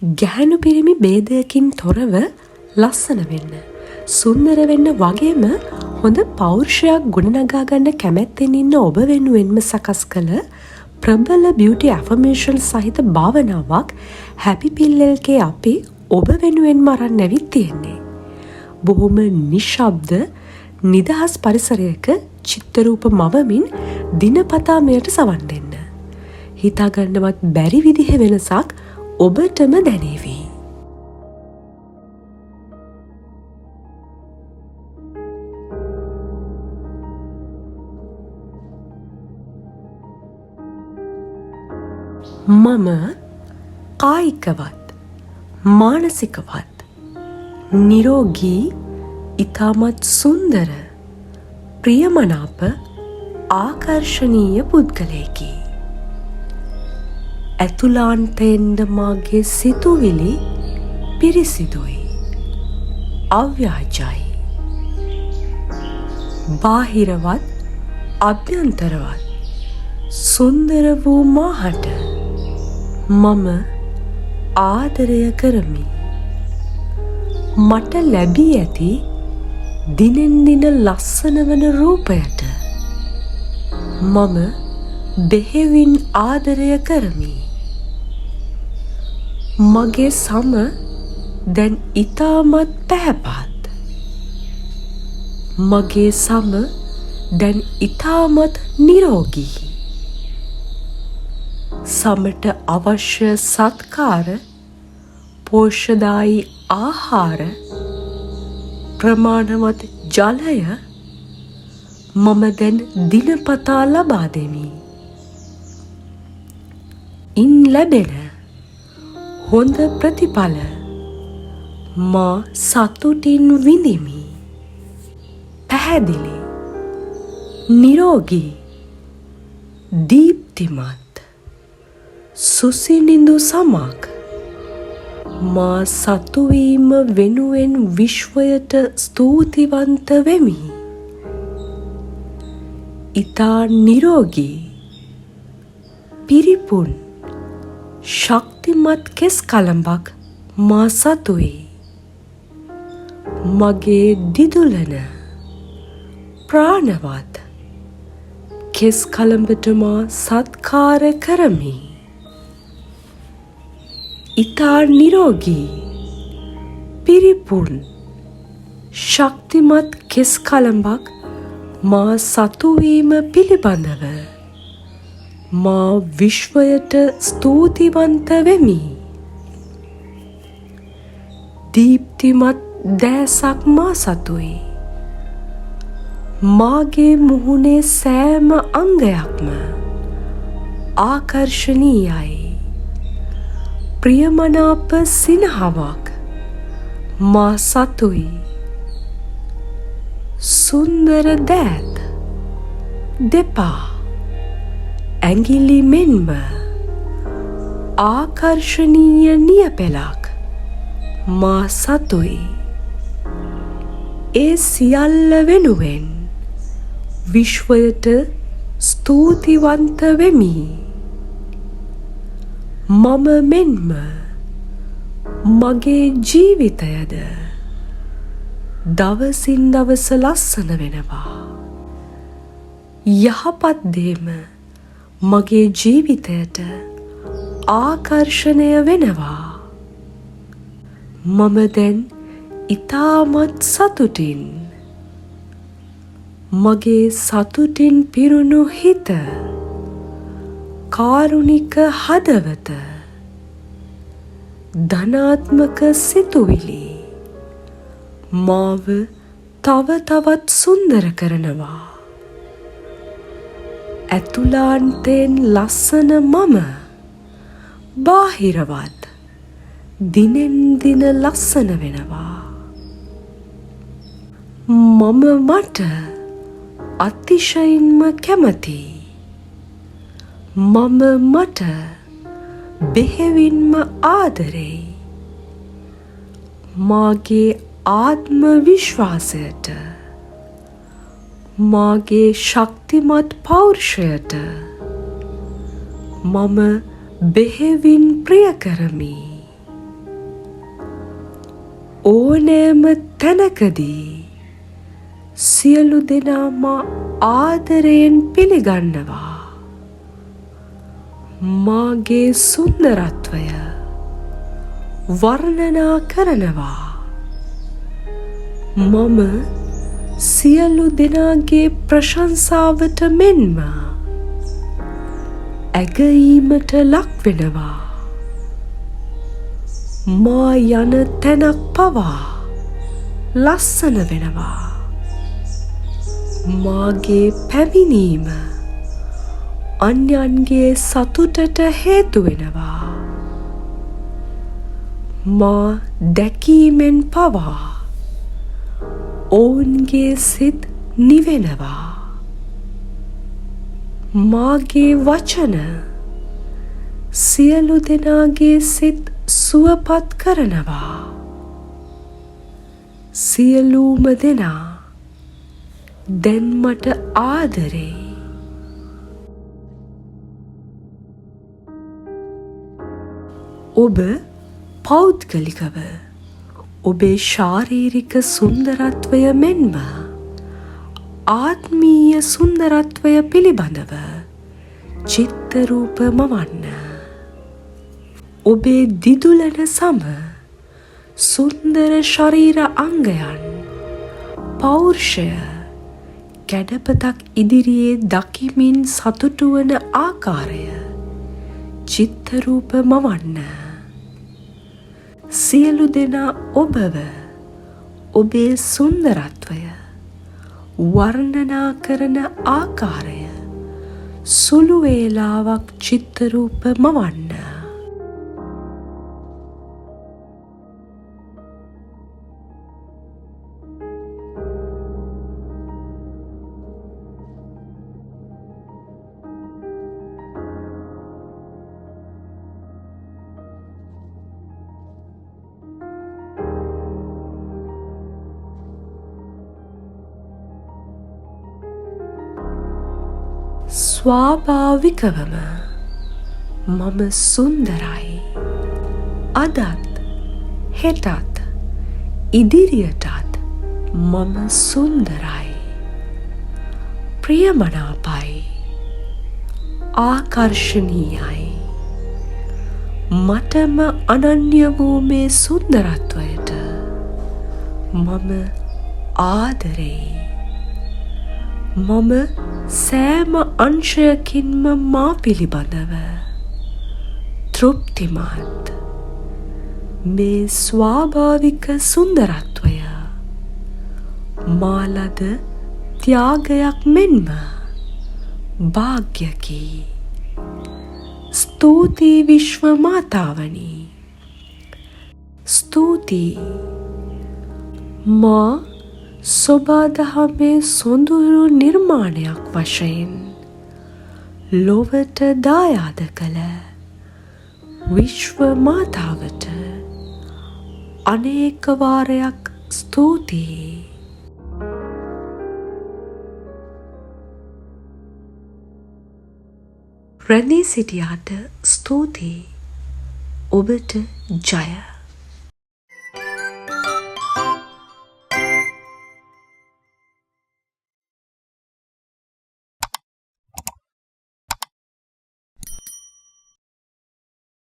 ගැහැණු පිරිමි ભેදයකින් තොරව ලස්සන වෙන්න, සුන්දර වෙන්න වගේම හොඳ පෞරුෂයක් ගොඩනගා ගන්න කැමැත්තෙන් ඉන්න ඔබ වෙනුවෙන්ම සකස් කළ ප්‍රබල බියුටි ඇෆර්මේෂන් සහිත භාවනාවක් හැපි පිල්ලල්කේ අපි ඔබ වෙනුවෙන්ම අරන් ඇවිත් තියෙන්නේ. බොහොම නිශ්ශබ්ද නිදහස් පරිසරයක චිත්තරූප මවමින් දිනපතා මෙයට සවන් දෙන්න. හිතාගන්නවත් බැරි විදිහ වෙනසක් ඔබටම දැනේවි. මම කායිකවත් මානසිකවත් නිරෝගී ඉතාමත් සුන්දර ප්‍රියමනාප ආකර්ශනීය පුද්ගලයෙකි. ඇතුලාන්තයෙන්ද මාගේ සිතුවිලි පිරිසිදුයි, අව්‍යාජයි. බාහිරවත් අභ්‍යන්තරවත් සුන්දර වූ මාහට මම ආදරය කරමි. මට ලැබී ඇති දිනෙන් දින ලස්සන වන රූපයට මම බෙහෙවින් ආදරය කරමි. මගේ සම දැන් ඉතාමත් පැහැපත්. මගේ සම දැන් ඉතාමත් නිරෝගී. සමට අවශ්‍ය සත්කාර, පෝෂ්‍යදායී ආහාර, ප්‍රමාණවත් ජලය මම දැන් දිනපතා ලබා දෙමි. ඉන් ලැබෙන හොඳ ප්‍රතිඵල මා සතුටින් විඳිමි. පැහැදිලි, නිරෝගී, දීප්තිමත් සුසිනිඳු සමක් මා සතුවීම වෙනුවෙන් විශ්වයට ස්තුතිවන්ත වෙමි. ඉතා නිරෝගී, පිරිපුන්, ශක්තිමත් කෙස් කලඹක් මා සතුයි. මගේ දිදුලන ප්‍රාණවත් කෙස් කලඹට මා සත්කාර කරමි. ඉතා නිරෝගී, පිරිපුන්, ශක්තිමත් කෙස් කලඹක් මා සතුවීම පිළිබඳව මා විශ්වයට ස්තුතිවන්ත වෙමි. දීප්තිමත් දෑසක් මා සතුයි. මාගේ මුහුණේ සෑම අංගයක්ම ආකර්ශනීයයි. ප්‍රියමනාප සිනහවක් මා සතුයි. සුන්දර දෑත්, දෙපා, ඇඟිලි මෙන්ම ආකර්ශනීය නියපෙලක් මා සතුයි. ඒ සියල්ල වෙනුවෙන් විශ්වයට ස්තුතිවන්ත වෙමි. මම මෙන්ම මගේ ජීවිතයද දවසින් දවස ලස්සන වෙනවා. යහපත් දේම මගේ ජීවිතයට ආකර්ෂණය වෙනවා. මම දැන් ඉතාමත් සතුටින්, මගේ සතුටින් පිරුණු හිත, කාරුණික හදවත, ධනාත්මක සිතුවිලි මාව තව තවත් සුන්දර කරනවා. ඇතුලාන්තයෙන් ලස්සන මම බාහිරවත් දිනෙන් දින ලස්සන වෙනවා. මම මට අතිශයින්ම කැමතියි. මම මට බෙහෙවින්ම ආදරෙයි. මාගේ ආත්ම විශ්වාසයට, මාගේ ශක්තිමත් පෞරුෂයට මම බෙහෙවින් ප්‍රිය කරමි. ඕනෑම තැනකදී සියලු දෙනා මා ආදරයෙන් පිළිගන්නවා. මාගේ සුන්දරත්වය වර්ණනා කරනවා. මම සියලු දෙනාගේ ප්‍රශංසාවට මෙන්ම ඇගීමට ලක් වෙනවා. මා යන තැනක් පවා ලස්සන වෙනවා. මාගේ පැමිණීම අන්‍යයන්ගේ සතුටට හේතු වෙනවා. මා දැකීමෙන් පවා ඔවුන්ගේ සිත් නිවෙනවා. මාගේ වචන සියලු දෙනාගේ සිත් සුවපත් කරනවා. සියලුම දෙනා දැන් මට ආදරේ. ඔබ පෞද්ගලිකව ඔබේ ශාරීරික සුන්දරත්වය මෙන්ම ආත්මීය සුන්දරත්වය පිළිබඳව චිත්තරූප මවන්න. ඔබේ දිදුලන සම සුන්දර ශරීර අංගයන් පෞරුෂය කැඩපතක් ඉදිරියේ දකිමින් සතුටු වන ආකාරය චිත්තරූප මවන්න. සියලු දෙනා ඔබව ඔබේ සුන්දරත්වය වර්ණනා කරන ආකාරය සුළු වේලාවක් චිත්තරූප මවන්න. ස්වාභාවිකවම මම සුන්දරයි. අදත් හෙටත් ඉදිරියටත් මම සුන්දරයි. ප්‍රියමනාපයි. ආකර්ශනීයයි. මටම අනන්‍ය වූ මේ සුන්දරත්වයට මම ආදරෙයි. මම සෑම අංශයකින්ම මා පිළිබඳව තෘප්තිමත්. මේ ස්වාභාවික සුන්දරත්වය මා ලද ත්‍යාගයක් මෙන්ම භාග්‍යකි. ස්තුතියි විශ්ව මාතාවනි. ස්තුතියි. මා සොබාදහමේ සොඳුරු නිර්මාණයක් වශයෙන් ලොවට දායාද කළ විශ්ව මාතාවට අනේක වාරයක් ස්තුතියි. රැඳී සිටියාට ස්තුතියි. ඔබට ජය.